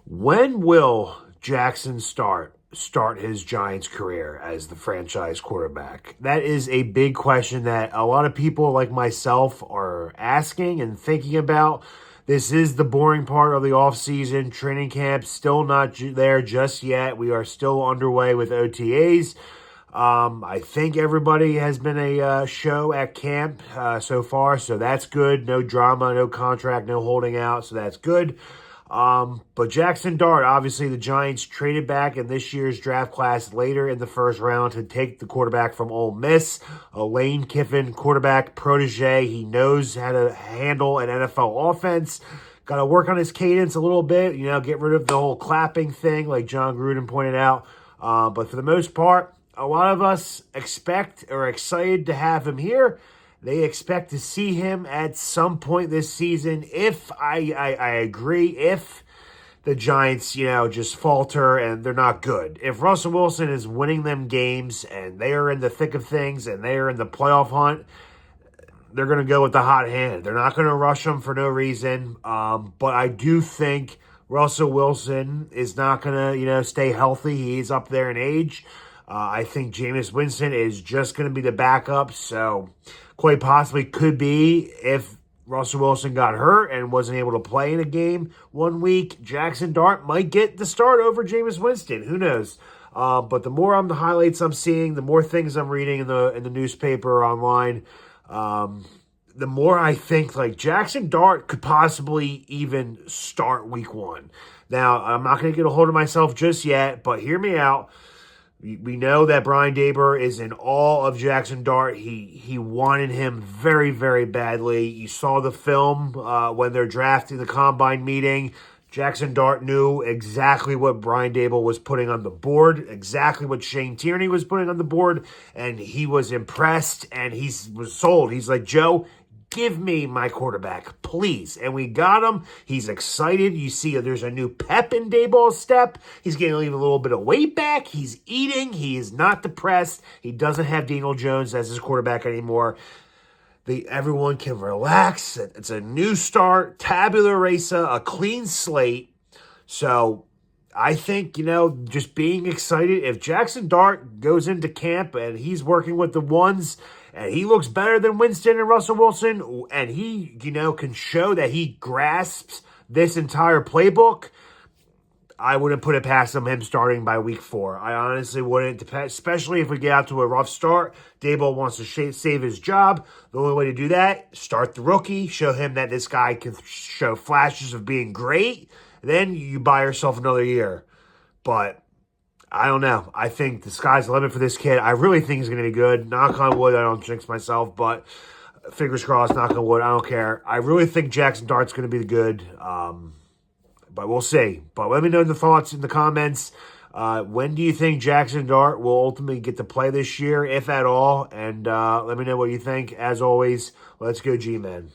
When will Jaxson start his Giants career as the franchise quarterback? That is a big question that a lot of people like myself are asking and thinking about. This is the boring part of the offseason. Training camp still not there just yet. We are still underway with OTAs. I think everybody has been a show at camp so far, so that's good. No drama, no contract, no holding out, so that's good. But Jaxson Dart, obviously the Giants traded back in this year's draft class later in the first round to take the quarterback from Ole Miss, a Lane Kiffin quarterback protege. He knows how to handle an NFL offense. Got to work on his cadence a little bit, get rid of the whole clapping thing like John Gruden pointed out. But for the most part, a lot of us expect or are excited to have him here. They expect to see him at some point this season. If I agree, if the Giants, just falter and they're not good. If Russell Wilson is winning them games and they are in the thick of things and they are in the playoff hunt, they're going to go with the hot hand. They're not going to rush them for no reason. But I do think Russell Wilson is not going to, stay healthy. He's up there in age. I think Jameis Winston is just going to be the backup. So quite possibly could be if Russell Wilson got hurt and wasn't able to play in a game 1 week, Jaxson Dart might get the start over Jameis Winston. Who knows? But the more the highlights I'm seeing, the more things I'm reading in the newspaper or online, the more I think like Jaxson Dart could possibly even start week 1. Now, I'm not going to get a hold of myself just yet, but hear me out. We know that Brian Daboll is in awe of Jaxson Dart. He wanted him very, very badly. You saw the film when they're drafting the combine meeting. Jaxson Dart knew exactly what Brian Daboll was putting on the board, exactly what Shane Tierney was putting on the board, and he was impressed and he was sold. He's like, Joe, give me my quarterback, please. And we got him. He's excited. You see there's a new pep in Daboll's step. He's getting a little bit of weight back. He's eating. He is not depressed. He doesn't have Daniel Jones as his quarterback anymore. Everyone can relax. It's a new start, tabula rasa, a clean slate. So I think, just being excited. If Jaxson Dart goes into camp and he's working with the ones and he looks better than Winston and Russell Wilson, and he, can show that he grasps this entire playbook, I wouldn't put it past him starting by week 4. I honestly wouldn't, especially if we get out to a rough start. Daboll wants to save his job. The only way to do that, start the rookie, show him that this guy can show flashes of being great. Then you buy yourself another year. But I don't know. I think the sky's the limit for this kid. I really think he's going to be good. Knock on wood, I don't jinx myself, but fingers crossed, knock on wood, I don't care. I really think Jaxson Dart's going to be good, but we'll see. But let me know the thoughts in the comments. When do you think Jaxson Dart will ultimately get to play this year, if at all? And let me know what you think. As always, let's go G-Men.